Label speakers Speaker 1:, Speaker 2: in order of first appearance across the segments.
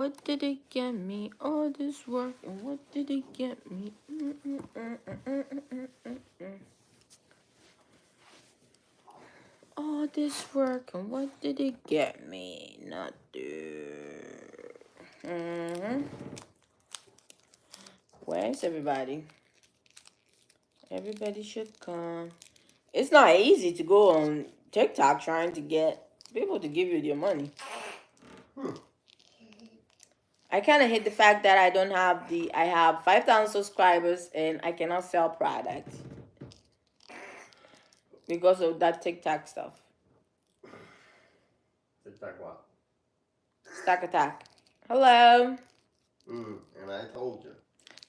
Speaker 1: What did it get me? All this work, and what did it get me? All this work, and what did it get me? Nothing. Where's everybody? Everybody should come. It's not easy to go on TikTok trying to get people to give you their money. I kind of hate the fact that I have 5,000 subscribers and I cannot sell products because of that TikTok stuff.
Speaker 2: TikTok what?
Speaker 1: Stack attack. Hello.
Speaker 2: And I told you.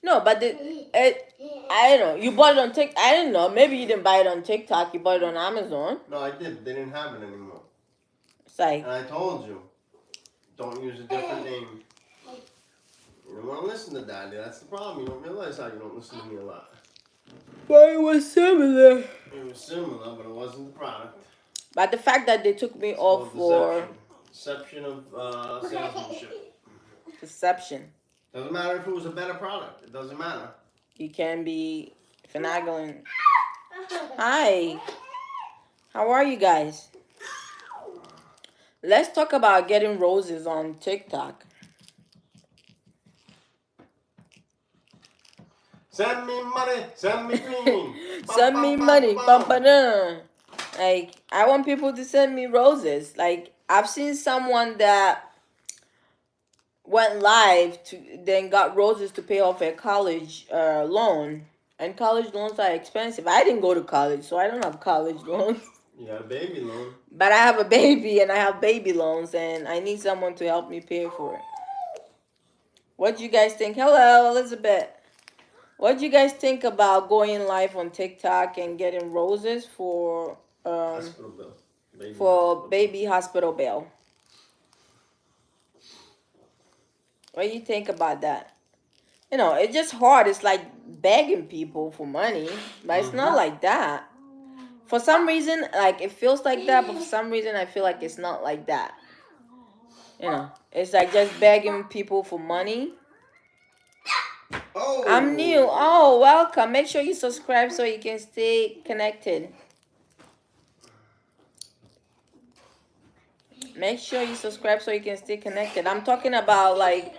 Speaker 1: No, but I don't know. You bought it on TikTok. I didn't know. Maybe you didn't buy it on TikTok. You bought it on Amazon.
Speaker 2: No, I did. They didn't have it anymore.
Speaker 1: It's like.
Speaker 2: And I told you, don't use a different name. You don't want to listen to Daddy. That's the problem. You don't realize how you don't listen to me a lot.
Speaker 1: But it was similar.
Speaker 2: It was similar, but it wasn't the product.
Speaker 1: But the fact that they took me off for
Speaker 2: deception of salesmanship.
Speaker 1: Deception.
Speaker 2: Doesn't matter if it was a better product. It doesn't matter.
Speaker 1: You can be finagling. Hi. How are you guys? Let's talk about getting roses on TikTok.
Speaker 2: Send me money. Send me green.
Speaker 1: Send me money. Like, I want people to send me roses. Like, I've seen someone that went live to then got roses to pay off a college loan. And college loans are expensive. I didn't go to college, so I don't have college loans.
Speaker 2: You got a baby loan.
Speaker 1: But I have a baby and I have baby loans and I need someone to help me pay for it. What do you guys think? Hello, Elizabeth. What do you guys think about going live on TikTok and getting roses for
Speaker 2: Hospital bill.
Speaker 1: baby hospital bill? What do you think about that? You know, it's just hard. It's like begging people for money, but it's not like that. For some reason, like it feels like that, but for some reason, I feel like it's not like that. You know, it's like just begging people for money.
Speaker 2: Oh.
Speaker 1: I'm new. Oh, welcome. Make sure you subscribe so you can stay connected. Make sure you subscribe so you can stay connected. I'm talking about like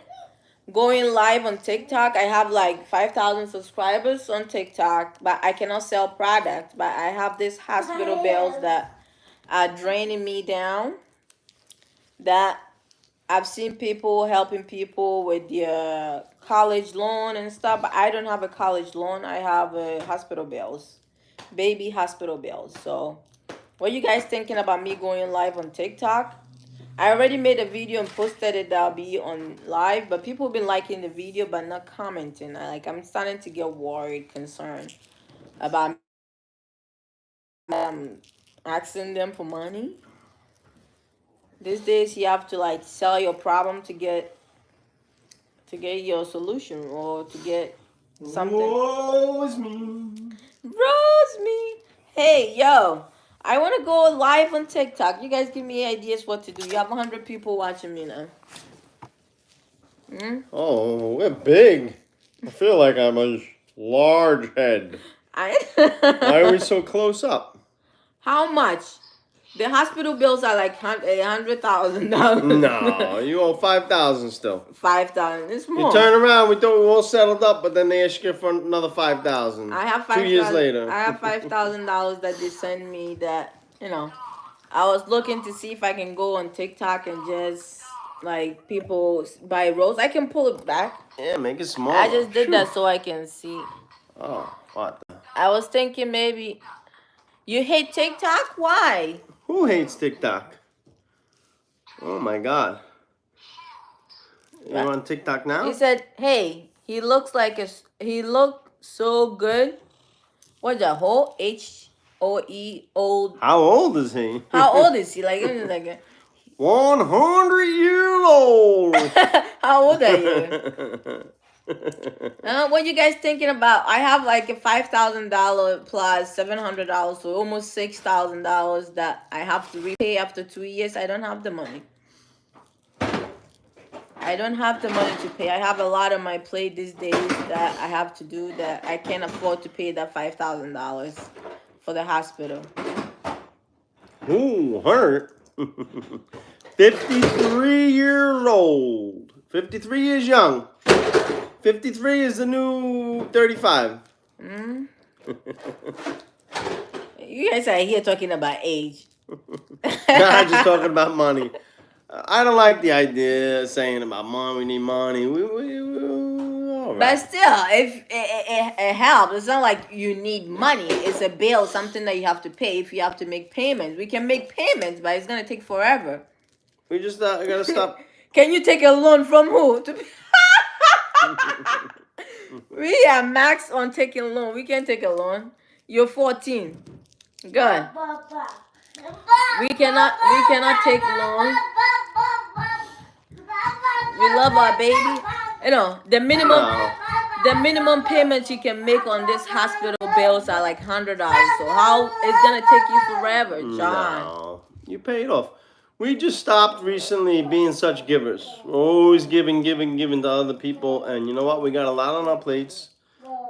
Speaker 1: going live on TikTok. I have like 5,000 subscribers on TikTok, but I cannot sell products. But I have these hospital bills that are draining me down. That I've seen people helping people with their college loan and stuff, but I don't have a college loan. I have hospital bills, baby hospital bills. So, what are you guys thinking about me going live on TikTok? I already made a video and posted it that'll be on live, but people have been liking the video but not commenting. I'm starting to get worried, concerned about asking them for money. These days you have to like sell your problem to get your solution or to get something.
Speaker 2: Rose me.
Speaker 1: Rose me. Hey, yo. I want to go live on TikTok. You guys give me ideas what to do. You have 100 people watching me now.
Speaker 2: Oh, we're big. I feel like I'm a large head. Why are we so close up?
Speaker 1: How much? The hospital bills are like $100,000.
Speaker 2: No, you owe 5,000 still.
Speaker 1: 5,000. It's more.
Speaker 2: You turn around, we thought we were all settled up, but then they ask you for another 5,000.
Speaker 1: I have
Speaker 2: 2 years later.
Speaker 1: I have $5,000 that they send me. That I was looking to see if I can go on TikTok and just like people buy rose. I can pull it back.
Speaker 2: Yeah, make it smaller.
Speaker 1: I just did that so I can see.
Speaker 2: Oh, what?
Speaker 1: I was thinking maybe you hate TikTok. Why?
Speaker 2: Who hates TikTok? Oh my God. You on TikTok now?
Speaker 1: He said, "Hey, he looks so good." What's that? HOE old.
Speaker 2: How old is he?
Speaker 1: How old is he? Like
Speaker 2: 100-year old.
Speaker 1: How old are you? What you guys thinking about? I have like a $5,000 plus $700, so almost $6,000 that I have to repay after 2 years. I don't have the money. I don't have the money to pay. I have a lot on my plate these days that I have to do that I can't afford to pay that $5,000 for the hospital.
Speaker 2: Who hurt? 53 years old. 53 years young. 53 is the new 35.
Speaker 1: Mm? You guys are here talking about age.
Speaker 2: Nah, just talking about money. I don't like the idea of saying about money. We need money. All
Speaker 1: But
Speaker 2: right.
Speaker 1: still, if it helps, it's not like you need money. It's a bill, something that you have to pay. If you have to make payments, we can make payments, but it's gonna take forever.
Speaker 2: We just gotta stop.
Speaker 1: Can you take a loan from who? We are max on taking loan. We can take a loan. You're 14. Good. We cannot take loan. We love our baby. You know, the minimum payments you can make on this hospital bills are like $100. So how it's gonna take you forever, John?
Speaker 2: No, you pay it off. We just stopped recently being such givers. We're always giving to other people, and you know what? We got a lot on our plates.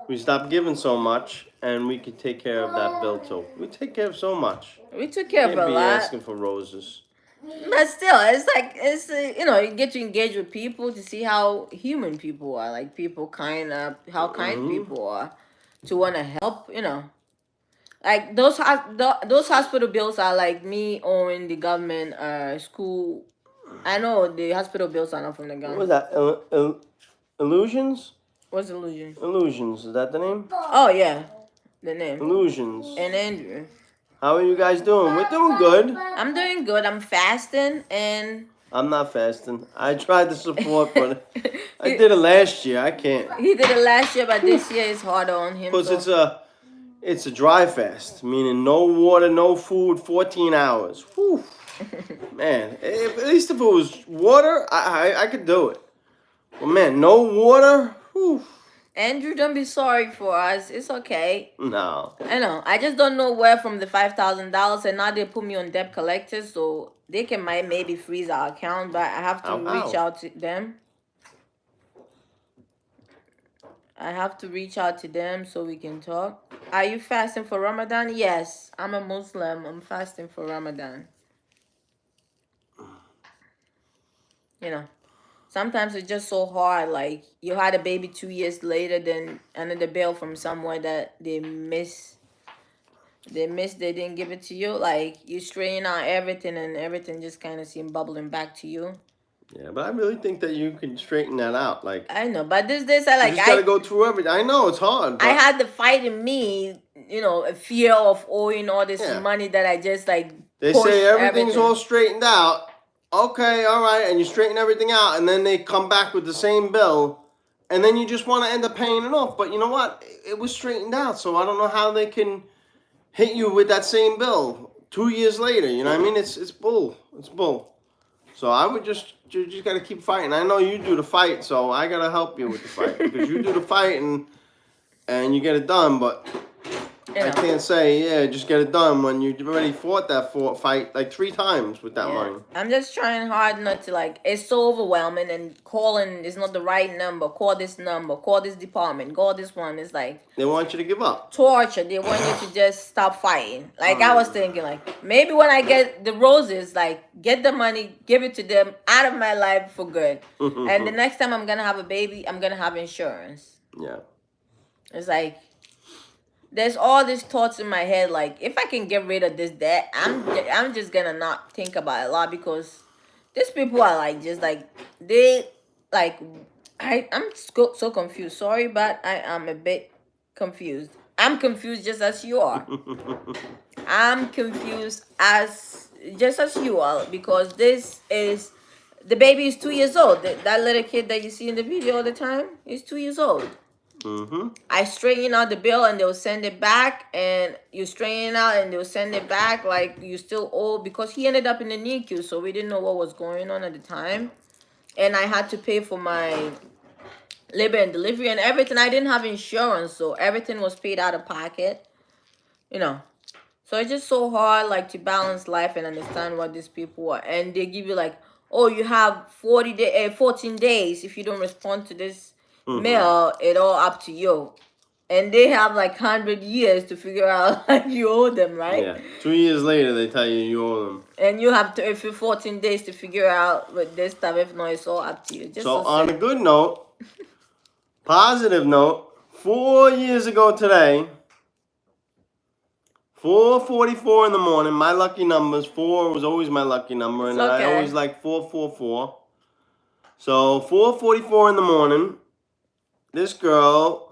Speaker 2: We stopped giving so much, and we could take care of that bill too. We take care of so much.
Speaker 1: We took care of
Speaker 2: Can't
Speaker 1: a
Speaker 2: be
Speaker 1: lot.
Speaker 2: asking for roses.
Speaker 1: But still, it's like you know, you get to engage with people to see how human people are, like people how kind people are, to want to help. You know, like those hospital bills are like me owing the government school. I know the hospital bills are not from the
Speaker 2: What was
Speaker 1: government.
Speaker 2: that? Illusions?
Speaker 1: What's illusion?
Speaker 2: Illusions. Is that the name?
Speaker 1: Oh yeah, the name.
Speaker 2: Illusions.
Speaker 1: And Andrew.
Speaker 2: How are you guys doing? We're doing good.
Speaker 1: I'm doing good. I'm fasting and.
Speaker 2: I'm not fasting. I tried to support, but I did it last year. I can't.
Speaker 1: He did it last year, but this year is harder on him.
Speaker 2: Plus,
Speaker 1: So.
Speaker 2: it's a dry fast, meaning no water, no food, 14 hours. Whew. Man, at least if it was water, I could do it. But man, no water. Whew.
Speaker 1: Andrew, don't be sorry for us. It's okay.
Speaker 2: No.
Speaker 1: I know. I just don't know where from the $5,000, and now they put me on debt collectors, so they can maybe freeze our account, but I have to reach out to them. I have to reach out to them so we can talk. Are you fasting for Ramadan? Yes, I'm a Muslim. I'm fasting for Ramadan. You know. Sometimes it's just so hard. Like you had a baby 2 years later, then another bill from somewhere that they didn't give it to you. Like you straighten out everything, and everything just kind of seemed bubbling back to you.
Speaker 2: Yeah, but I really think that you can straighten that out. Like
Speaker 1: I know, but these days I
Speaker 2: you just gotta go through everything. I know it's hard. But
Speaker 1: I had the fight in me, you know, a fear of owing all this money that I just like.
Speaker 2: They say everything's all straightened out. Okay, all right, and you straighten everything out, and then they come back with the same bill, and then you just want to end up paying it off. But you know what? It was straightened out, so I don't know how they can hit you with that same bill 2 years later. You know what I mean? It's bull. It's bull. So I would you just got to keep fighting. I know you do the fight, so I got to help you with the fight because you do the fight and you get it done, but. I can't say, just get it done when you already fought that fight like 3 times with that money.
Speaker 1: I'm just trying hard not to it's so overwhelming, and calling is not the right number. Call this number, call this department, call this one. It's like
Speaker 2: they want you to give up.
Speaker 1: Torture. They want you to just stop fighting. Like I was thinking, like maybe when I get the roses, like get the money, give it to them out of my life for good. And the next time I'm gonna have a baby, I'm gonna have insurance.
Speaker 2: Yeah.
Speaker 1: It's like. There's all these thoughts in my head, like if I can get rid of this debt, I'm just gonna not think about it a lot, because these people are like just like they like I'm so confused. Sorry, but I am a bit confused. I'm confused just as you are. I'm confused just as you are, because the baby is 2 years old. That little kid that you see in the video all the time is 2 years old. I straighten out the bill and they'll send it back, and you straighten out and they'll send it back like you still owe, because he ended up in the NICU, so we didn't know what was going on at the time, and I had to pay for my labor and delivery and everything. I didn't have insurance, so everything was paid out of pocket, you know. So it's just so hard, like, to balance life and understand what these people are, and they give you like, oh, you have 14 days. If you don't respond to this
Speaker 2: Mhm.
Speaker 1: mail, it all up to you. And they have like 100 years to figure out like you owe them, right?
Speaker 2: Yeah. 2 years later, they tell you owe them.
Speaker 1: And you have to, if you 14 days to figure out with this stuff. If not, it's all up to you. Just
Speaker 2: So
Speaker 1: so
Speaker 2: on a
Speaker 1: sad.
Speaker 2: good note, positive note, 4 years ago today, 4:44 in the morning. My lucky numbers. 4 was always my lucky number, and
Speaker 1: It's
Speaker 2: I
Speaker 1: okay.
Speaker 2: always like 444. So 4:44 in the morning, this girl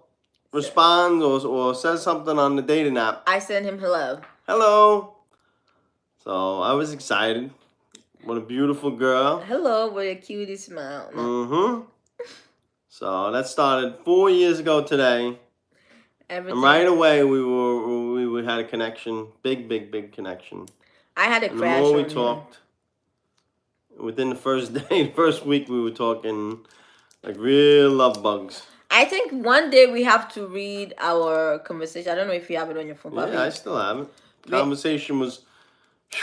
Speaker 2: responds or says something on the dating app.
Speaker 1: I sent him hello.
Speaker 2: Hello. So I was excited. What a beautiful girl.
Speaker 1: Hello with a cutie smile. No.
Speaker 2: Mm-hmm. So that started 4 years ago today.
Speaker 1: Everything.
Speaker 2: And right away we had a connection, big connection.
Speaker 1: I had a
Speaker 2: And the
Speaker 1: crash
Speaker 2: more we
Speaker 1: on him.
Speaker 2: talked, within the first day, the first week, we were talking like real love bugs.
Speaker 1: I think one day we have to read our conversation. I don't know if you have it on your phone. Bobby.
Speaker 2: Yeah, I still have it. Conversation was. Whew,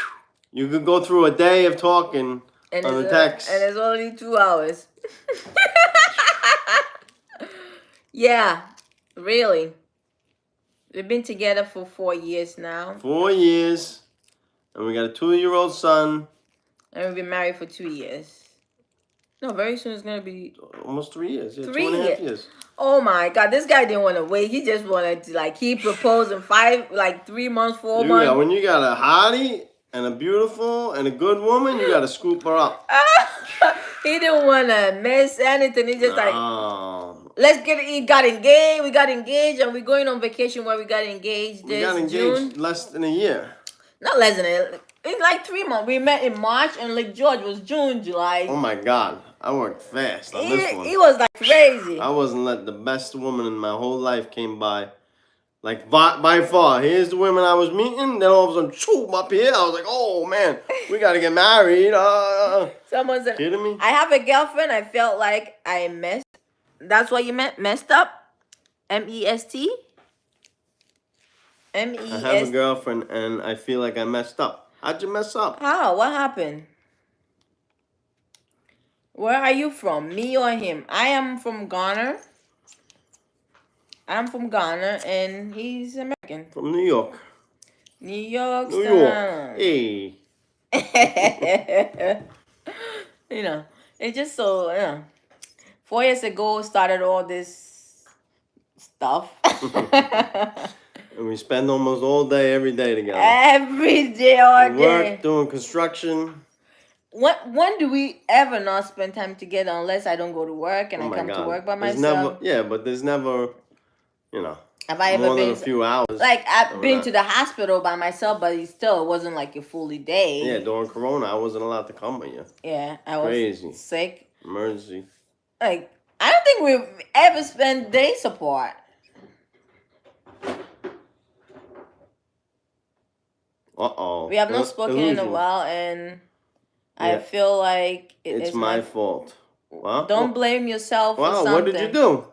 Speaker 2: you could go through a day of talking
Speaker 1: and
Speaker 2: on the text.
Speaker 1: And it's only 2 hours. Yeah, really. We've been together for 4 years now.
Speaker 2: 4 years, and we got a 2-year-old son.
Speaker 1: And we've been married for 2 years. No, very soon it's gonna be
Speaker 2: almost 3 years. Yeah,
Speaker 1: 3
Speaker 2: 2.5 years.
Speaker 1: Oh my God, this guy didn't want to wait. He just wanted to like he proposed in 3 months, 4 months.
Speaker 2: Yeah, when you got a hottie and a beautiful and a good woman, you gotta scoop her up.
Speaker 1: He didn't want to miss anything. He just like,
Speaker 2: No.
Speaker 1: let's get it. He got engaged. We got engaged, and we're going on vacation where we got engaged
Speaker 2: We
Speaker 1: this
Speaker 2: got engaged
Speaker 1: June.
Speaker 2: less than a year.
Speaker 1: Not less than it. In like 3 months. We met in March, and Lake George was June, July.
Speaker 2: Oh my God, I worked fast on this one.
Speaker 1: He was like crazy.
Speaker 2: I wasn't let the best woman in my whole life came by. Like by far, here's the women I was meeting. Then all of a sudden, shoom, up here. I was like, oh man, we gotta get married.
Speaker 1: Someone said,
Speaker 2: kidding me?
Speaker 1: I have a girlfriend. I felt like I messed. That's what you meant? Messed up? M-E-S-T? M-E-S.
Speaker 2: I have a girlfriend and I feel like I messed up. How'd you mess up?
Speaker 1: How? What happened? Where are you from? Me or him? I am from Ghana. I'm from Ghana and he's American.
Speaker 2: From New York.
Speaker 1: New York.
Speaker 2: New York. Hey.
Speaker 1: You know, it's just so, 4 years ago started all this stuff.
Speaker 2: And we spend almost all day, every day together.
Speaker 1: Every day, all day.
Speaker 2: Work, doing construction.
Speaker 1: When do we ever not spend time together unless I don't go to work and I come to work by myself?
Speaker 2: But there's never,
Speaker 1: have I ever
Speaker 2: more
Speaker 1: been
Speaker 2: than a few hours.
Speaker 1: Like I've been to the hospital by myself, but it wasn't like a fully day.
Speaker 2: Yeah, during Corona, I wasn't allowed to come with you.
Speaker 1: Yeah, I was
Speaker 2: crazy.
Speaker 1: Sick.
Speaker 2: Emergency.
Speaker 1: Like I don't think we've ever spent days apart.
Speaker 2: Uh-oh.
Speaker 1: We have not spoken in a while, and I feel like
Speaker 2: it's my fault. Well,
Speaker 1: don't blame yourself for something.
Speaker 2: What did you do?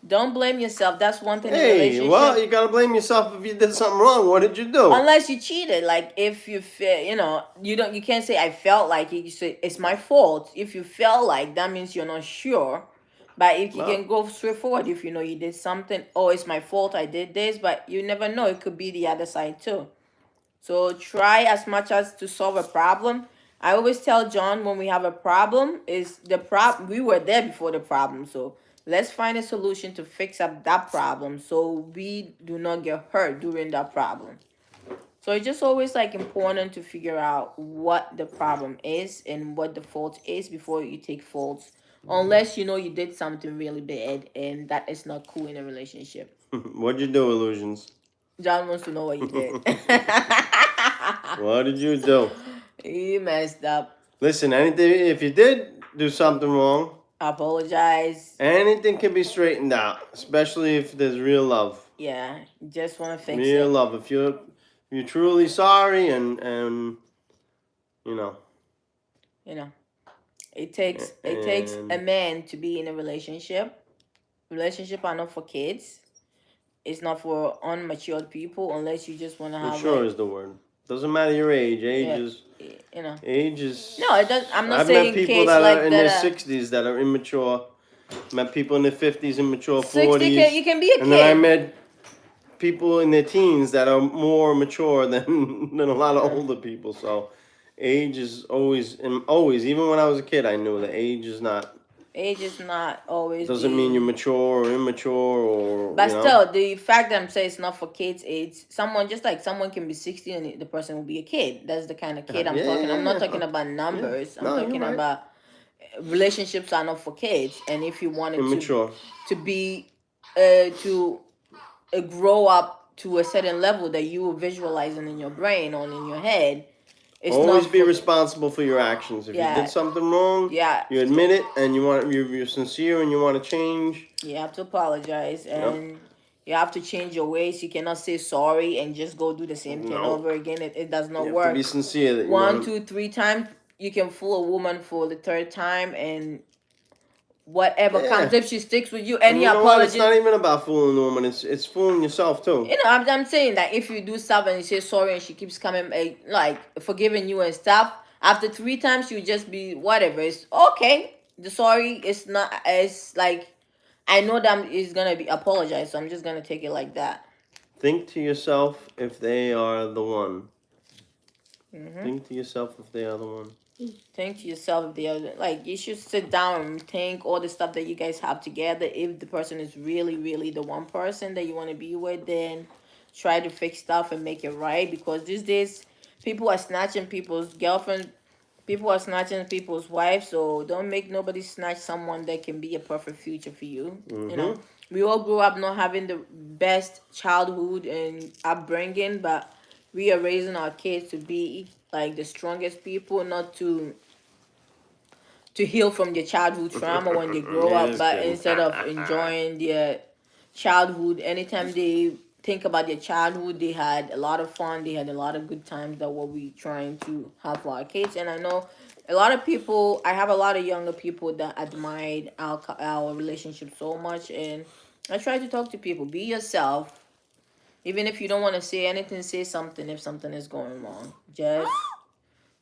Speaker 1: Don't blame yourself. That's one thing in a
Speaker 2: Hey,
Speaker 1: relationship.
Speaker 2: well, you gotta blame yourself if you did something wrong. What did you do?
Speaker 1: Unless you cheated. Like if you feel, you can't say I felt like it. You say it's my fault. If you felt like, that means you're not sure. But if you can go straightforward, if you know you did something, oh, it's my fault, I did this, but you never know. It could be the other side too. So try as much as to solve a problem. I always tell John when we have a problem, we were there before the problem. So let's find a solution to fix up that problem so we do not get hurt during that problem. So it's just always like important to figure out what the problem is and what the fault is before you take faults. Unless you know you did something really bad and that is not cool in a relationship.
Speaker 2: What'd you do, Illusions?
Speaker 1: John wants to know what you did.
Speaker 2: What did you do?
Speaker 1: You messed up.
Speaker 2: Listen, anything, if you did do something wrong,
Speaker 1: apologize.
Speaker 2: Anything can be straightened out, especially if there's real love.
Speaker 1: Yeah, just want to fix
Speaker 2: real
Speaker 1: it.
Speaker 2: love. If you're truly sorry and
Speaker 1: it takes a man to be in a relationship. Relationships are not for kids. It's not for unmatured people unless you just want to have.
Speaker 2: Mature is the word. Doesn't matter your age. Age
Speaker 1: Yeah.
Speaker 2: is
Speaker 1: You know.
Speaker 2: age is.
Speaker 1: No, it does. I'm not
Speaker 2: I've
Speaker 1: saying
Speaker 2: met people
Speaker 1: kids
Speaker 2: that
Speaker 1: like
Speaker 2: are in
Speaker 1: that.
Speaker 2: their 60s that are immature. Met people in their 50s, immature
Speaker 1: 60
Speaker 2: 40s.
Speaker 1: you can be a
Speaker 2: and then I
Speaker 1: kid.
Speaker 2: met people in their teens that are more mature than a lot of older people. So age is always even when I was a kid I knew that age is not
Speaker 1: Age is not always.
Speaker 2: doesn't mean you're mature or immature or
Speaker 1: But
Speaker 2: you know.
Speaker 1: still, the fact that I'm saying it's not for kids, it's someone just like someone can be 60 and the person will be a kid. That's the kind of kid I'm talking. I'm not talking about numbers.
Speaker 2: No,
Speaker 1: I'm
Speaker 2: you're
Speaker 1: talking
Speaker 2: right.
Speaker 1: about relationships are not for kids. And if you wanted
Speaker 2: Immature.
Speaker 1: to be to grow up to a certain level that you were visualizing in your brain or in your head, it's
Speaker 2: Always
Speaker 1: not
Speaker 2: be
Speaker 1: for,
Speaker 2: responsible for your actions. If
Speaker 1: Yeah.
Speaker 2: you did something wrong,
Speaker 1: yeah,
Speaker 2: you admit it and you're sincere and you want to change.
Speaker 1: you have to apologize and you have to change your ways. You cannot say sorry and just go do the same thing
Speaker 2: No.
Speaker 1: over again. It does not
Speaker 2: You have
Speaker 1: work.
Speaker 2: to be sincere that you
Speaker 1: 1,
Speaker 2: want
Speaker 1: 2, 3 times you can fool a woman for the third time, and whatever
Speaker 2: Yeah.
Speaker 1: comes, if she sticks with you,
Speaker 2: and
Speaker 1: any
Speaker 2: you know what?
Speaker 1: apology.
Speaker 2: It's not even about fooling the woman. It's fooling yourself too.
Speaker 1: You know, I'm saying that if you do stuff and you say sorry and she keeps coming, like forgiving you and stuff, after 3 times you just be whatever. It's okay. The sorry is not. It's like I know that is gonna be apologized, so I'm just gonna take it like that.
Speaker 2: Think to yourself if they are the one.
Speaker 1: Mm-hmm.
Speaker 2: Think to yourself if they are the one.
Speaker 1: Think to yourself if they are like you should sit down and think all the stuff that you guys have together. If the person is really, really the one person that you want to be with, then try to fix stuff and make it right. Because these days, people are snatching people's girlfriends. People are snatching people's wives, so don't make nobody snatch someone that can be a perfect future for you.
Speaker 2: Mm-hmm.
Speaker 1: You know, we all grew up not having the best childhood and upbringing, but we are raising our kids to be like the strongest people, not to heal from their childhood trauma when they grow
Speaker 2: Yeah,
Speaker 1: up,
Speaker 2: just
Speaker 1: but
Speaker 2: kidding.
Speaker 1: instead of enjoying their childhood, anytime they think about their childhood, they had a lot of fun, they had a lot of good times. That what we trying to have for our kids. And I know a lot of people, I have a lot of younger people that admired our relationship so much, and I try to talk to people. Be yourself. Even if you don't want to say anything, say something if something is going wrong. Just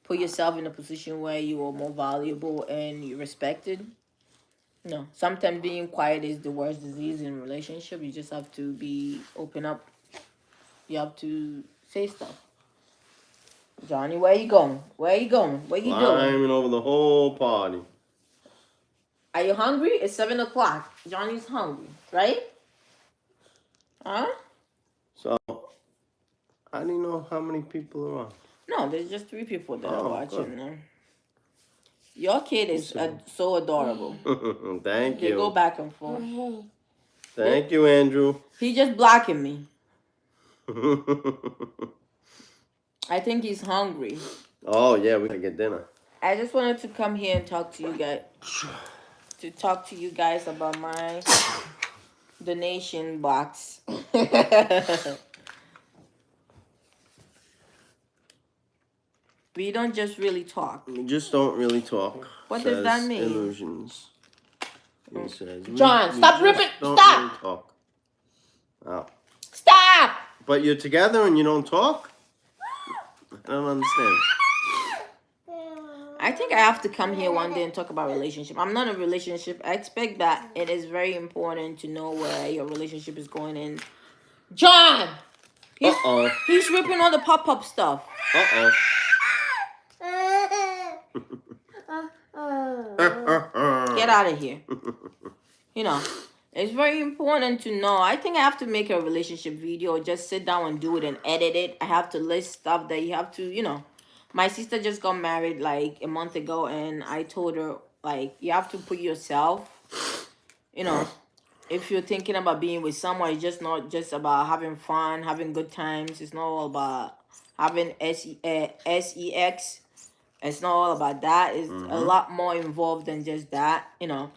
Speaker 1: put yourself in a position where you are more valuable and you're respected. No, sometimes being quiet is the worst disease in a relationship. You just have to be open up. You have to say stuff. Johnny, where you going? Where you going? What you doing?
Speaker 2: Climbing over the whole party.
Speaker 1: Are you hungry? It's 7:00. Johnny's hungry, right? Huh?
Speaker 2: So I didn't know how many people are on.
Speaker 1: No, there's just 3 people that are watching.
Speaker 2: Good.
Speaker 1: No? Your kid is so adorable.
Speaker 2: Thank
Speaker 1: They
Speaker 2: you.
Speaker 1: go back and forth.
Speaker 2: Thank you, Andrew.
Speaker 1: He just blocking me. I think he's hungry.
Speaker 2: Oh yeah, we gotta get dinner.
Speaker 1: I just wanted to come here and talk to you guys. To talk to you guys about my donation box. We don't just really talk.
Speaker 2: We just don't really talk.
Speaker 1: What does that mean?
Speaker 2: Illusions. He says,
Speaker 1: John, stop ripping!
Speaker 2: Don't
Speaker 1: Stop!
Speaker 2: really talk. Oh.
Speaker 1: Stop!
Speaker 2: But you're together and you don't talk? I don't understand.
Speaker 1: I think I have to come here one day and talk about relationship. I'm not a relationship expert, but it is very important to know where your relationship is going in. John! He's ripping all the pop-up stuff.
Speaker 2: Uh-oh.
Speaker 1: Get out of here. You know, it's very important to know. I think I have to make a relationship video or just sit down and do it and edit it. I have to list stuff that you have to, you know. My sister just got married like a month ago, and I told her, like, you have to put yourself, you know, if you're thinking about being with someone, it's just not just about having fun, having good times. It's not all about having sex. It's not all about that. It's a lot more involved than just that. You know,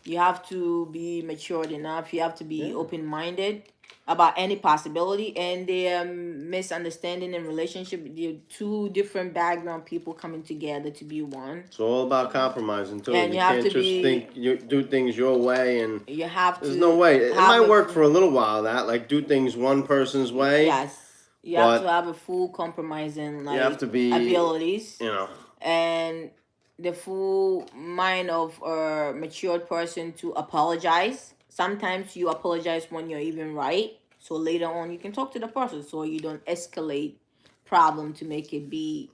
Speaker 1: you have to be matured enough. You have to be open-minded about any possibility. And the misunderstanding in relationship, the 2 different background people coming together to be one.
Speaker 2: It's all about compromising too.
Speaker 1: And
Speaker 2: you
Speaker 1: you have
Speaker 2: can't
Speaker 1: to
Speaker 2: just
Speaker 1: be-
Speaker 2: think you do things your way and
Speaker 1: You have to.
Speaker 2: there's no way. It
Speaker 1: have
Speaker 2: might
Speaker 1: a-
Speaker 2: work for a little while, that like do things one person's way.
Speaker 1: Yes. You have
Speaker 2: But
Speaker 1: to have a full compromising
Speaker 2: you have
Speaker 1: like
Speaker 2: to be,
Speaker 1: abilities
Speaker 2: you know.
Speaker 1: and the full mind of a matured person to apologize. Sometimes you apologize when you're even right, so later on you can talk to the person so you don't escalate problem to make it be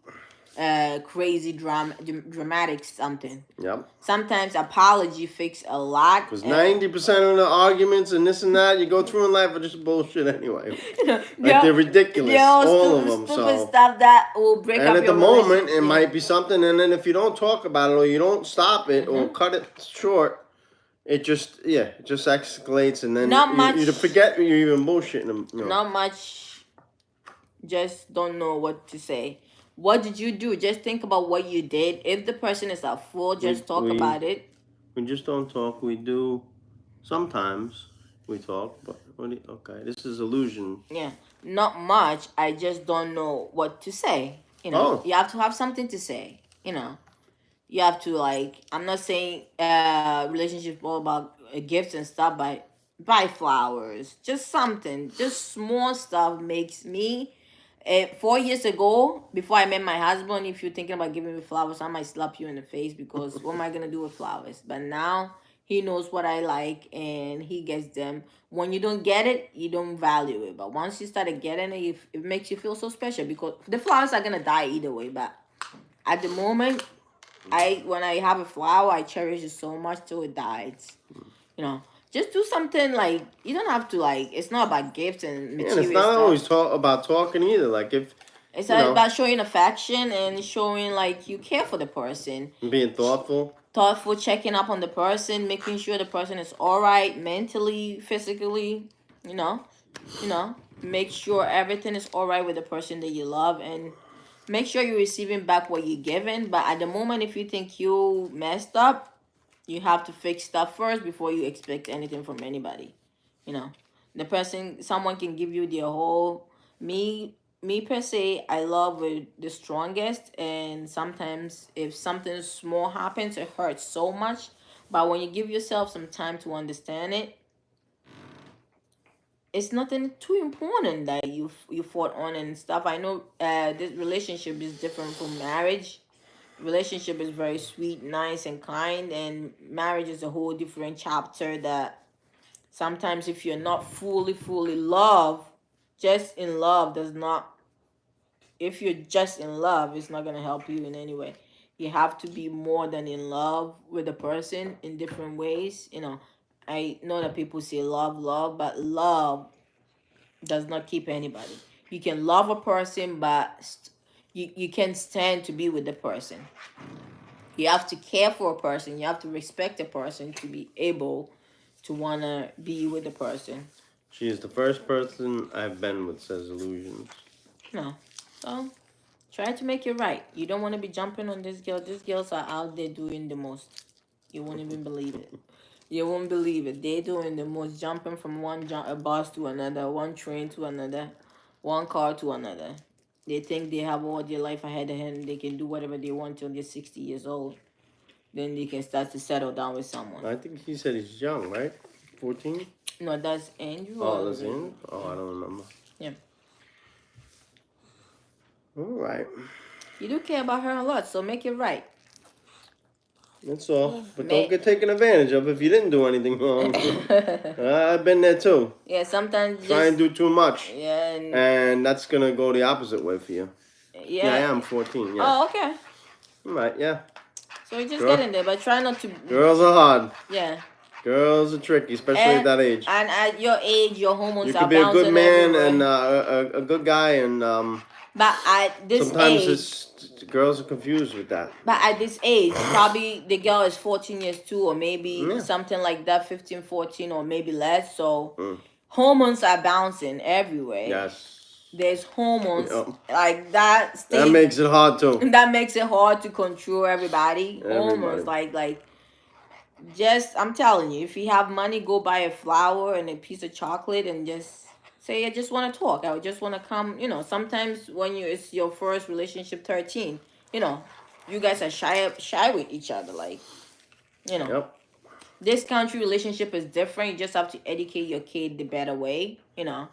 Speaker 1: crazy dramatic something.
Speaker 2: Yep.
Speaker 1: Sometimes apology fix a lot.
Speaker 2: Because 90% of the arguments and this and that you go through in life are just bullshit anyway. Like they're ridiculous, all of them.
Speaker 1: Stupid
Speaker 2: So,
Speaker 1: stuff that will break
Speaker 2: and
Speaker 1: up
Speaker 2: at the
Speaker 1: your
Speaker 2: moment,
Speaker 1: relationship.
Speaker 2: it might be something, and then if you don't talk about it or you don't stop it or cut it short, it just escalates, and then
Speaker 1: Not much.
Speaker 2: you forget you're even bullshitting them. You know.
Speaker 1: Not much. Just don't know what to say. What did you do? Just think about what you did. If the person is at fault, just talk about it.
Speaker 2: We just don't talk. We do. Sometimes we talk, but okay, this is illusion.
Speaker 1: Yeah, not much. I just don't know what to say. You know, you have to have something to say. You know, you have to like. I'm not saying relationships all about gifts and stuff, but buy flowers, just something, just small stuff makes me. 4 years ago, before I met my husband, if you're thinking about giving me flowers, I might slap you in the face because what am I gonna do with flowers? But now he knows what I like and he gets them. When you don't get it, you don't value it. But once you started getting it, it makes you feel so special because the flowers are gonna die either way. But at the moment, when I have a flower, I cherish it so much till it dies. You know, just do something like you don't have to like. It's not about gifts and material
Speaker 2: and it's not
Speaker 1: stuff.
Speaker 2: always about talking either. Like if
Speaker 1: it's about showing affection and showing like you care for the person,
Speaker 2: being thoughtful,
Speaker 1: checking up on the person, making sure the person is all right mentally, physically. You know, make sure everything is all right with the person that you love and. Make sure you're receiving back what you're giving, but at the moment, if you think you messed up, you have to fix stuff first before you expect anything from anybody. You know, someone can give you their whole me per se. I love with the strongest, and sometimes if something small happens, it hurts so much. But when you give yourself some time to understand it, it's nothing too important that you fought on and stuff. I know this relationship is different from marriage. Relationship is very sweet, nice, and kind, and marriage is a whole different chapter that sometimes if you're not fully love, just in love does not. If you're just in love, it's not gonna help you in any way. You have to be more than in love with a person in different ways. You know, I know that people say love, but love does not keep anybody. You can love a person, but you can't stand to be with the person. You have to care for a person. You have to respect a person to be able to want to be with the person.
Speaker 2: She is the first person I've been with, says Illusions.
Speaker 1: No. So, try to make it right. You don't want to be jumping on this girl. These girls are out there doing the most. You won't even believe it. You won't believe it. They're doing the most, jumping from a bus to another, one train to another, one car to another. They think they have all their life ahead of them. They can do whatever they want till they're 60 years old. Then they can start to settle down with someone.
Speaker 2: I think he said he's young, right? 14?
Speaker 1: No, that's Andrew.
Speaker 2: Oh, that's Andrew? Oh, I don't remember.
Speaker 1: Yeah.
Speaker 2: All right.
Speaker 1: You do care about her a lot, so make it right.
Speaker 2: That's all. But don't get taken advantage of if you didn't do anything wrong. I've been there too.
Speaker 1: Yeah, sometimes
Speaker 2: try and do too much.
Speaker 1: Yeah.
Speaker 2: And that's going to go the opposite way for you. Yeah, I am 14, yeah.
Speaker 1: Oh, okay.
Speaker 2: All right, yeah.
Speaker 1: So you just get in there, but try not to...
Speaker 2: Girls are hard.
Speaker 1: Yeah.
Speaker 2: Girls are tricky, especially at that age.
Speaker 1: And at your age, your hormones are bouncing
Speaker 2: You could be a good man
Speaker 1: everywhere.
Speaker 2: and a good guy, and
Speaker 1: but at this
Speaker 2: sometimes girls are confused with that.
Speaker 1: But at this age, probably the girl is 14 years too, or maybe something like that, 15, 14, or maybe less. So hormones are bouncing everywhere.
Speaker 2: Yes.
Speaker 1: There's hormones like that.
Speaker 2: That makes it hard too.
Speaker 1: That makes it hard to control everybody. Hormones like just, I'm telling you, if you have money, go buy a flower and a piece of chocolate and just say, I just want to talk. I just want to come. You know, sometimes when it's your first relationship, 13, you know, you guys are shy with each other. Like, you know, this country relationship is different. You just have to educate your kid the better way, you know.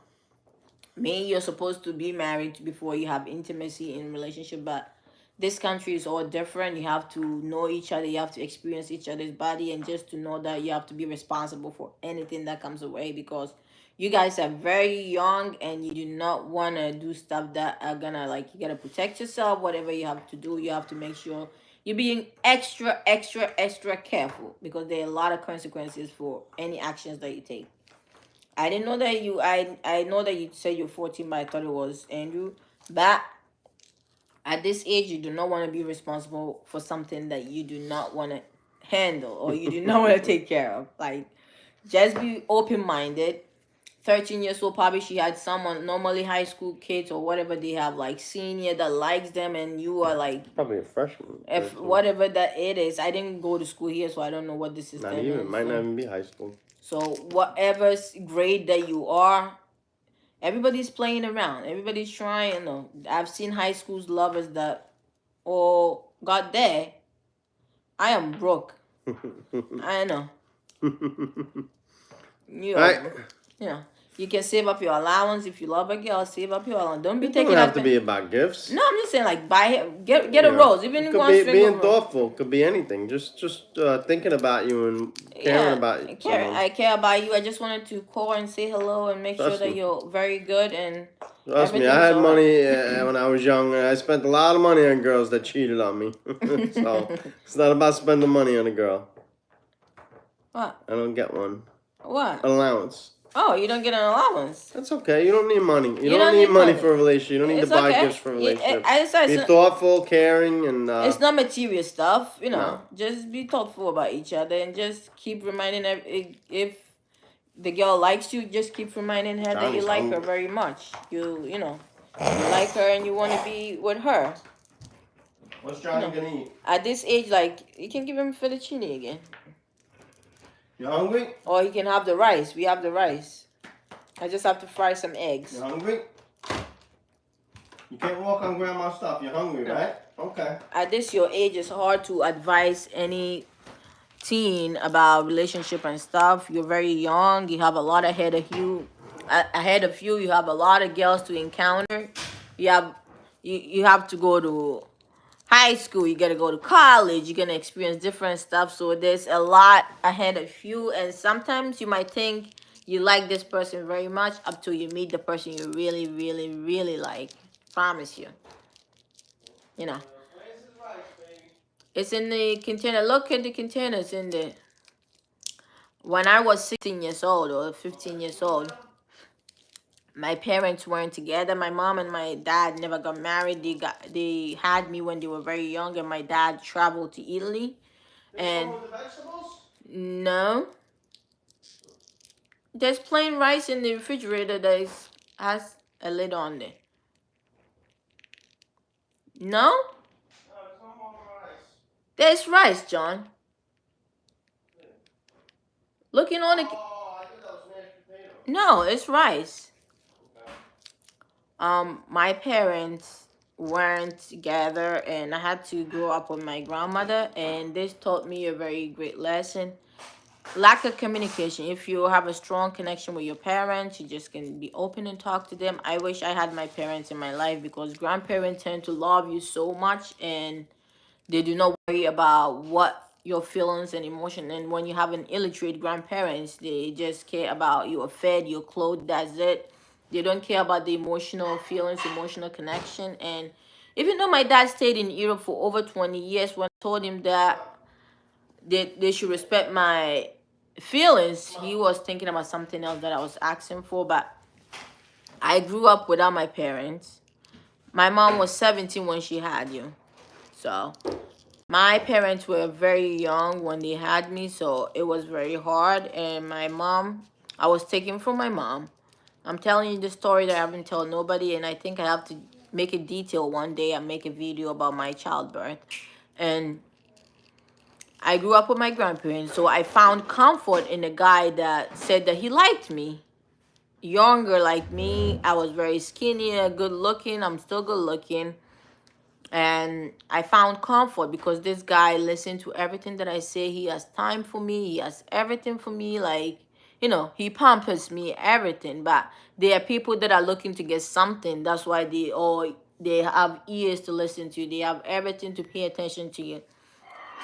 Speaker 1: Me, you're supposed to be married before you have intimacy in relationship, but this country is all different. You have to know each other, you have to experience each other's body, and just to know that you have to be responsible for anything that comes away, because you guys are very young and you do not want to do stuff that are gonna, like, you gotta protect yourself. Whatever you have to do, you have to make sure you're being extra careful, because there are a lot of consequences for any actions that you take. I didn't know that you. I know that you said you're 14, but I thought it was Andrew. But at this age, you do not want to be responsible for something that you do not want to handle or you do not want to take care of. Like, just be open minded. 13 years old, probably she had someone, normally high school kids or whatever, they have like senior that likes them, and you are like
Speaker 2: Probably a freshman.
Speaker 1: if
Speaker 2: 13.
Speaker 1: whatever that it is. I didn't go to school here, so I don't know what the system
Speaker 2: Not even.
Speaker 1: is.
Speaker 2: Might
Speaker 1: so.
Speaker 2: not even be high school.
Speaker 1: So whatever grade that you are, everybody's playing around. Everybody's trying. You know, I've seen high school lovers that all got there. I am broke. I know. You
Speaker 2: Right.
Speaker 1: you know, you can save up your allowance if you love a girl. Save up your allowance. Don't be
Speaker 2: It
Speaker 1: taking
Speaker 2: don't have
Speaker 1: up.
Speaker 2: to be about gifts.
Speaker 1: No, I'm just saying, like, buy get a
Speaker 2: Yeah.
Speaker 1: rose. Even
Speaker 2: It
Speaker 1: if
Speaker 2: could
Speaker 1: one
Speaker 2: be
Speaker 1: string
Speaker 2: being
Speaker 1: of rose.
Speaker 2: thoughtful. Could be anything. Just thinking about you and caring about someone.
Speaker 1: I care about you. I just wanted to call and say hello and make sure
Speaker 2: Trust
Speaker 1: that
Speaker 2: me.
Speaker 1: you're very good and
Speaker 2: Trust me,
Speaker 1: everything's
Speaker 2: I had
Speaker 1: all right.
Speaker 2: money when I was young. I spent a lot of money on girls that cheated on me. So it's not about spending money on a girl.
Speaker 1: What?
Speaker 2: I don't get one.
Speaker 1: What?
Speaker 2: Allowance.
Speaker 1: Oh, you don't get an allowance.
Speaker 2: That's okay. You don't need money. You
Speaker 1: You
Speaker 2: don't
Speaker 1: don't
Speaker 2: need
Speaker 1: need
Speaker 2: money
Speaker 1: money.
Speaker 2: for a relationship. You don't need
Speaker 1: It's
Speaker 2: to buy
Speaker 1: okay.
Speaker 2: gifts for a relationship.
Speaker 1: I said
Speaker 2: Be
Speaker 1: it's,
Speaker 2: thoughtful, caring, and
Speaker 1: it's not material stuff. You know,
Speaker 2: No.
Speaker 1: just be thoughtful about each other and just keep reminding if the girl likes you, just keep reminding her that you
Speaker 2: Johnny's
Speaker 1: like her
Speaker 2: hungry.
Speaker 1: very much. You know, you like her and you want to be with her.
Speaker 2: What's Johnny
Speaker 1: No.
Speaker 2: gonna eat?
Speaker 1: At this age, like, you can give him fettuccine again,
Speaker 2: You hungry?
Speaker 1: or he can have the rice. We have the rice. I just have to fry some eggs.
Speaker 2: You hungry? You can't walk on grandma's stuff. You're hungry, right? Okay.
Speaker 1: At this your age, it's hard to advise any teen about relationship and stuff. You're very young. You have a lot ahead of you. You have a lot of girls to encounter. You have to go to high school. You gotta go to college. You're gonna experience different stuff. So there's a lot ahead of you, and sometimes you might think you like this person very much up till you meet the person you really like. Promise you. You know. It's in the container. Look at the containers in there. When I was 16 years old or 15 years old, my parents weren't together. My mom and my dad never got married. They had me when they were very young, and my dad traveled to Italy. And no, there's plain rice in the refrigerator that has a lid on there. No, there's rice, John. Looking on the.
Speaker 2: I thought that was mashed potato.
Speaker 1: No, it's rice. My parents weren't together, and I had to grow up with my grandmother, and this taught me a very great lesson. Lack of communication. If you have a strong connection with your parents, you just can be open and talk to them. I wish I had my parents in my life, because grandparents tend to love you so much, and they do not worry about what your feelings and emotion. And when you have an illiterate grandparents, they just care about you're fed, you're clothed, that's it. They don't care about the emotional feelings, emotional connection. And even though my dad stayed in Europe for over 20 years, when I told him that they should respect my feelings, he was thinking about something else that I was asking for. But I grew up without my parents. My mom was 17 when she had you. So my parents were very young when they had me, so it was very hard. And my mom, I was taken from my mom. I'm telling you the story that I haven't told nobody, and I think I have to make it detailed one day and make a video about my childbirth. And I grew up with my grandparents, so I found comfort in a guy that said that he liked me. Younger like me, I was very skinny, good looking. I'm still good looking. And I found comfort because this guy listened to everything that I say. He has time for me. He has everything for me. Like, you know, he pampers me, everything. But there are people that are looking to get something. That's why they have ears to listen to you. They have everything to pay attention to you.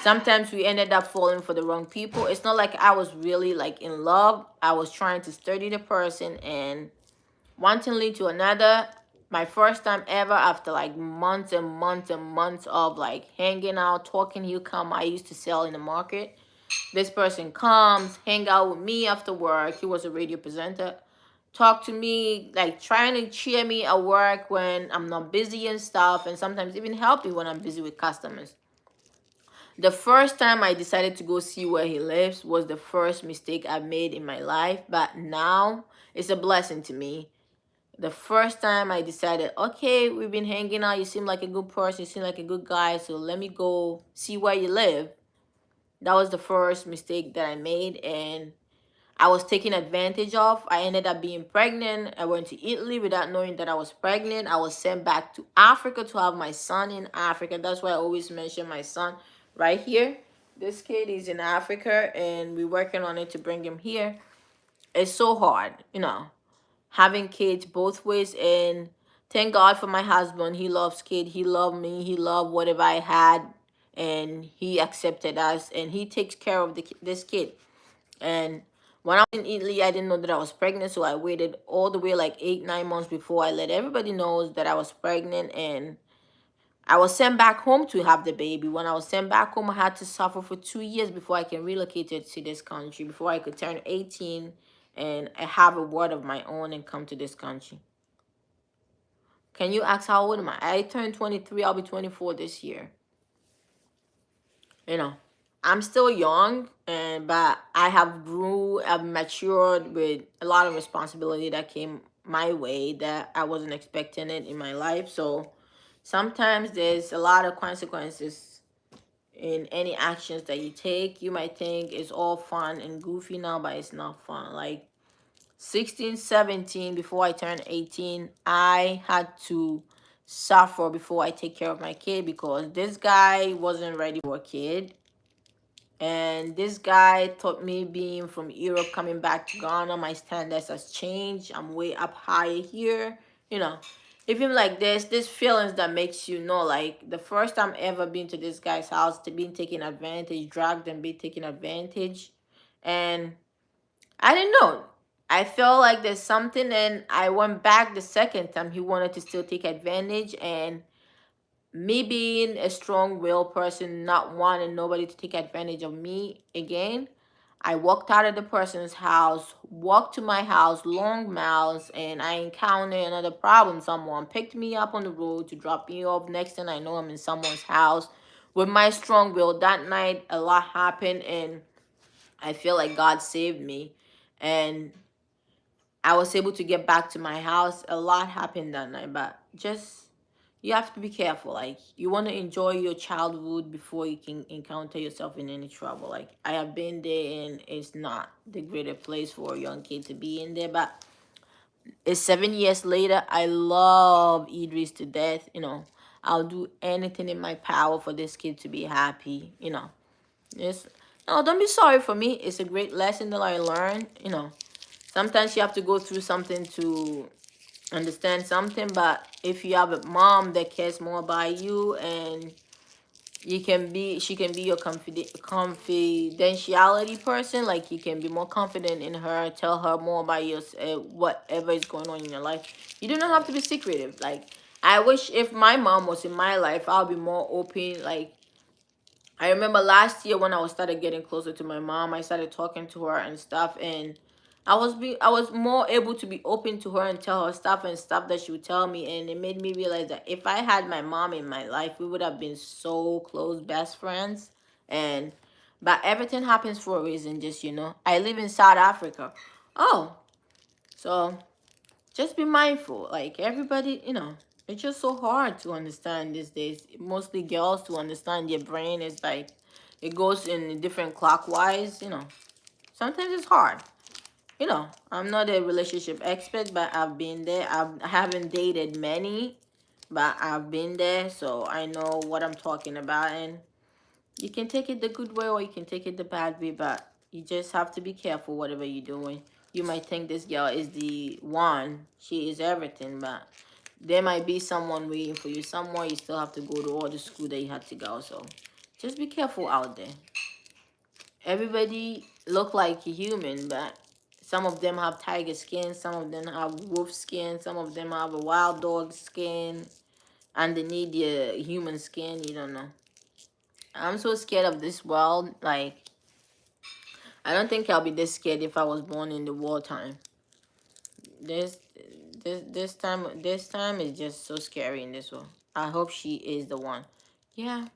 Speaker 1: Sometimes we ended up falling for the wrong people. It's not like I was really like in love. I was trying to study the person, and one thing lead to another. My first time ever, after like months and months and months of like hanging out, talking, he'll come. I used to sell in the market. This person comes, hang out with me after work. He was a radio presenter. Talk to me, like trying to cheer me at work when I'm not busy and stuff, and sometimes even help me when I'm busy with customers. The first time I decided to go see where he lives was the first mistake I made in my life, but now it's a blessing to me. The first time I decided, okay, we've been hanging out, you seem like a good person, you seem like a good guy, so let me go see where you live. That was the first mistake that I made, and I was taken advantage of. I ended up being pregnant. I went to Italy without knowing that I was pregnant. I was sent back to Africa to have my son in Africa. That's why I always mention my son right here. This kid is in Africa, and we're working on it to bring him here. It's so hard, you know, having kids both ways. And thank God for my husband. He loves kid. He loved me. He loved whatever I had, and he accepted us, and he takes care of this kid. And when I was in Italy, I didn't know that I was pregnant, so I waited all the way like 8, 9 months before I let everybody know that I was pregnant. And I was sent back home to have the baby. When I was sent back home, I had to suffer for 2 years before I can relocate to this country, before I could turn 18 and have a word of my own and come to this country. Can you ask how old am I? I turned 23. I'll be 24 this year. You know, I'm still young, but I have grew, I've matured with a lot of responsibility that came my way that I wasn't expecting it in my life. So sometimes there's a lot of consequences in any actions that you take. You might think it's all fun and goofy now, but it's not fun. Like 16, 17, before I turned 18, I had to suffer before I take care of my kid, because this guy wasn't ready for a kid. And this guy taught me, being from Europe, coming back to Ghana, my standards has changed. I'm way up higher here. You know, even like this feelings that makes you know, like the first time ever been to this guy's house, to being taken advantage, dragged and be taken advantage. And I didn't know. I felt like there's something, and I went back the second time. He wanted to still take advantage, and me being a strong-willed person, not wanting nobody to take advantage of me again, I walked out of the person's house, walked to my house, long miles, and I encountered another problem. Someone picked me up on the road to drop me off. Next thing I know, I'm in someone's house. With my strong will, that night, a lot happened, and I feel like God saved me. And I was able to get back to my house. A lot happened that night, but just, you have to be careful. Like, you want to enjoy your childhood before you can encounter yourself in any trouble. Like, I have been there, and it's not the greater place for a young kid to be in there. But it's 7 years later. I love Idris to death. You know, I'll do anything in my power for this kid to be happy. You know, it's, no, don't be sorry for me. It's a great lesson that I learned. You know, sometimes you have to go through something to understand something. But if you have a mom that cares more about you, and she can be your confidentiality person, like you can be more confident in her, tell her more about your whatever is going on in your life. You do not have to be secretive. Like, I wish if my mom was in my life, I'll be more open. Like, I remember last year when I was started getting closer to my mom, I started talking to her and stuff, and I was more able to be open to her and tell her stuff and stuff that she would tell me. And it made me realize that if I had my mom in my life, we would have been so close, best friends. And but everything happens for a reason, just, you know. I live in South Africa. Oh, so just be mindful. Like, everybody, you know, it's just so hard to understand these days. Mostly girls, to understand their brain is like, it goes in different clockwise, you know. Sometimes it's hard. You know, I'm not a relationship expert, but I've been there. I haven't dated many, but I've been there, so I know what I'm talking about. And you can take it the good way, or you can take it the bad way, but You just have to be careful whatever you're doing. You might think this girl is the one. She is everything, but there might be someone waiting for you somewhere. You still have to go to all the school that you had to go. So just be careful out there. Everybody look like a human, but some of them have tiger skin, some of them have wolf skin, some of them have a wild dog skin, and they need the human skin. You don't know. I'm so scared of this world. Like, I don't think I'll be this scared if I was born in the wartime. This this time is just so scary in this world. I hope she is the one. Yeah.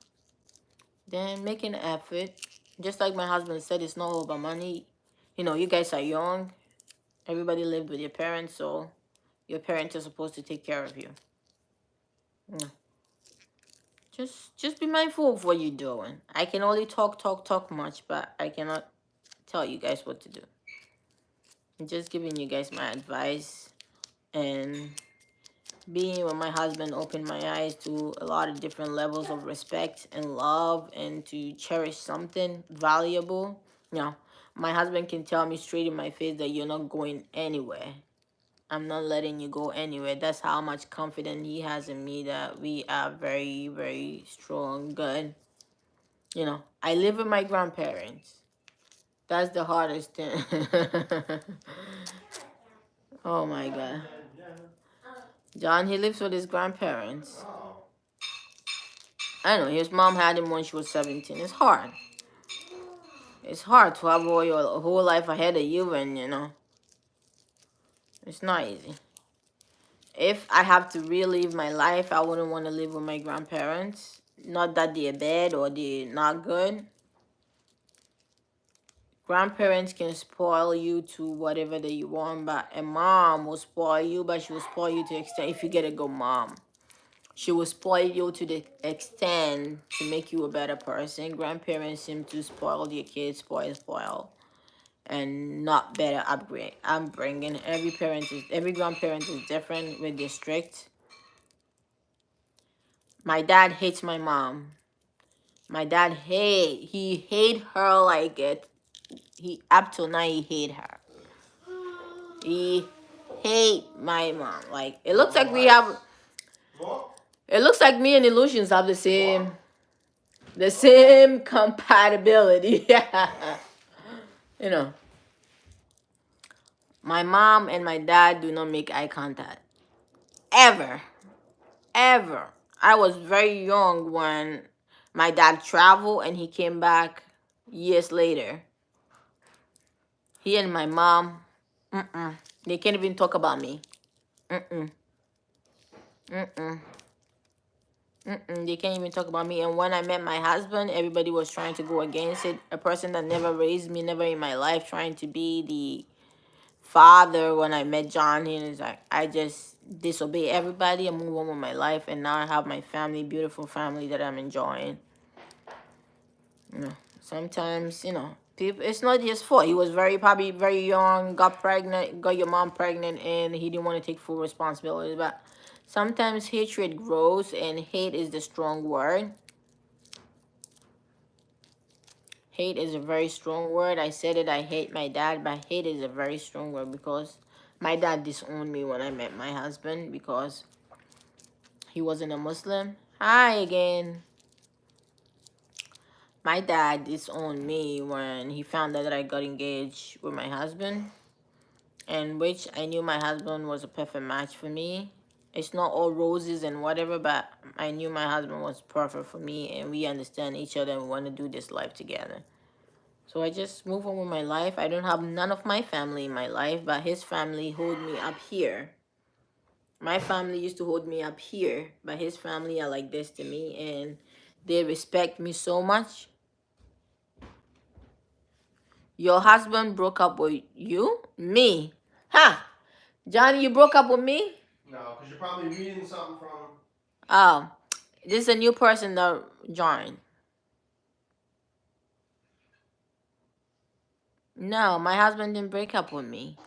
Speaker 1: Then make an effort. Just like my husband said, it's not all about money. You know, you guys are young. Everybody lived with your parents, so your parents are supposed to take care of you. Yeah. Just be mindful of what you're doing. I can only talk much, but I cannot tell you guys what to do. I'm just giving you guys my advice, and being with my husband opened my eyes to a lot of different levels of respect and love, and to cherish something valuable. You know, my husband can tell me straight in my face that you're not going anywhere. I'm not letting you go anywhere. That's how much confidence he has in me, that we are very, very strong, good. You know, I live with my grandparents. That's the hardest thing. Oh my God. John, he lives with his grandparents. I know, his mom had him when she was 17. It's hard. It's hard to have all your whole life ahead of you, and you know, it's not easy. If I have to relive my life, I wouldn't want to live with my grandparents. Not that they're bad or they're not good. Grandparents can spoil you to whatever that you want, but a mom will spoil you, but she will spoil you to the extent, if you get a good mom, she will spoil you to the extent to make you a better person. Grandparents seem to spoil their kids, spoil, and not better upbringing. Every grandparent is different with their strict. My dad hates my mom. My dad he hate her like it. He up till now he hate her. He hate my mom. Like, it looks like we have. It looks like me and Illusions have the same compatibility. You know, my mom and my dad do not make eye contact ever, ever. I was very young when my dad traveled and he came back years later. He and my mom, they can't even talk about me. They can't even talk about me. And when I met my husband, everybody was trying to go against it. A person that never raised me, never in my life, trying to be the father. When I met John, he was like, I just disobey everybody and move on with my life. And now I have my family, beautiful family that I'm enjoying. You know, sometimes, you know, people, it's not his fault. He was probably very young, got pregnant, got your mom pregnant, and he didn't want to take full responsibility. But sometimes hatred grows, and hate is the strong word. Hate is a very strong word. I said it, I hate my dad, but hate is a very strong word, because my dad disowned me when I met my husband because he wasn't a Muslim. Hi again. My dad disowned me when he found out that I got engaged with my husband, and which I knew my husband was a perfect match for me. It's not all roses and whatever, but I knew my husband was perfect for me, and we understand each other and we want to do this life together. So I just move on with my life. I don't have none of my family in my life, but his family hold me up here. My family used to hold me up here, but his family are like this to me, and they respect me so much. Your husband broke up with you? Me? Huh? Johnny, you broke up with me?
Speaker 2: No, because you're probably reading something from.
Speaker 1: Oh, this is a new person that joined. No, my husband didn't break up with me.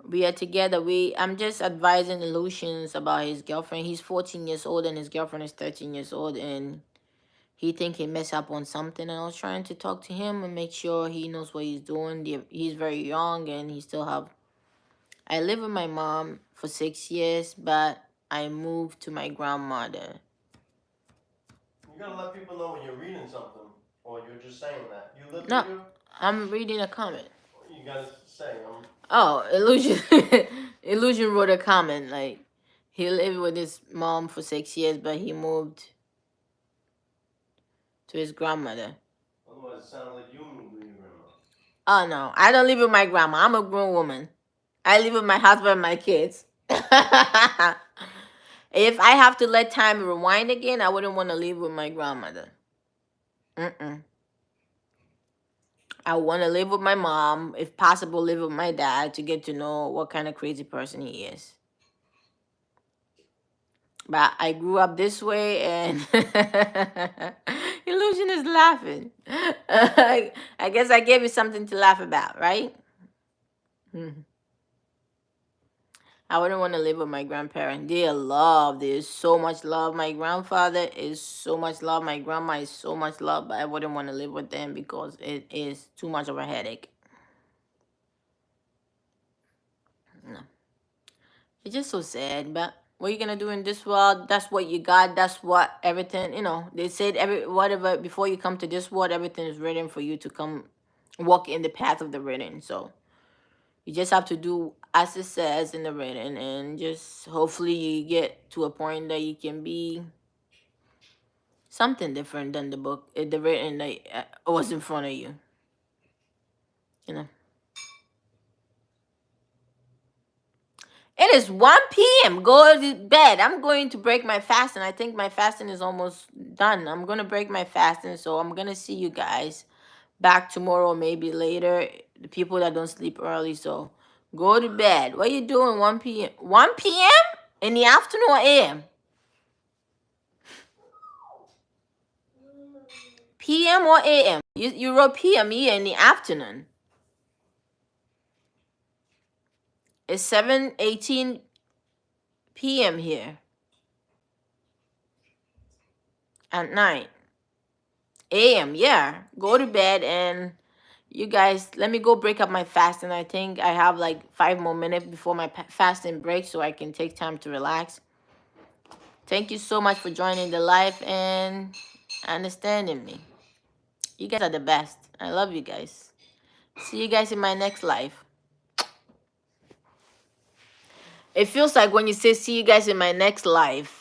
Speaker 1: We are together. I'm just advising Illusions about his girlfriend. He's 14 years old and his girlfriend is 13 years old, and he think he messed up on something, and I was trying to talk to him and make sure he knows what he's doing. He's very young, and he still have. I live with my mom for 6 years, but I moved to my grandmother.
Speaker 2: You gotta let people know when you're reading something, or you're just saying that. You live
Speaker 1: No,
Speaker 2: with you?
Speaker 1: I'm reading a comment.
Speaker 2: You gotta say,
Speaker 1: Oh, Illusion. Illusion wrote a comment like he lived with his mom for 6 years, but he moved to his grandmother.
Speaker 2: otherwise it sounds like you moved with your grandma.
Speaker 1: Oh no, I don't live with my grandma. I'm a grown woman. I live with my husband and my kids. If I have to let time rewind again, I wouldn't want to live with my grandmother. I want to live with my mom, if possible, live with my dad to get to know what kind of crazy person he is. But I grew up this way, and Illusion is laughing. I guess I gave you something to laugh about, right? I wouldn't want to live with my grandparents. They are love. There's so much love. My grandfather is so much love. My grandma is so much love. But I wouldn't want to live with them because it is too much of a headache. No. It's just so sad. But what are you gonna do in this world? That's what you got. That's what everything. They said whatever before you come to this world, everything is written for you to come walk in the path of the written. So you just have to do as it says in the written, and just hopefully you get to a point that you can be something different than the book, the written that was in front of you. It is 1 p.m. Go to bed. I'm going to break my fasting. I think my fasting is almost done. I'm going to break my fasting, so I'm going to see you guys back tomorrow, maybe later. The people that don't sleep early, so go to bed. What are you doing 1 p.m.? 1 p.m. in the afternoon or a.m.? p.m. or a.m.? You wrote p.m. here in the afternoon. It's 7:18 p.m. here at night. a.m. Yeah, go to bed, and you guys, let me go break up my fasting. I think I have like 5 more minutes before my fasting break, so I can take time to relax. Thank you so much for joining the live and understanding me. You guys are the best. I love you guys. See you guys in my next live. It feels like when you say see you guys in my next live,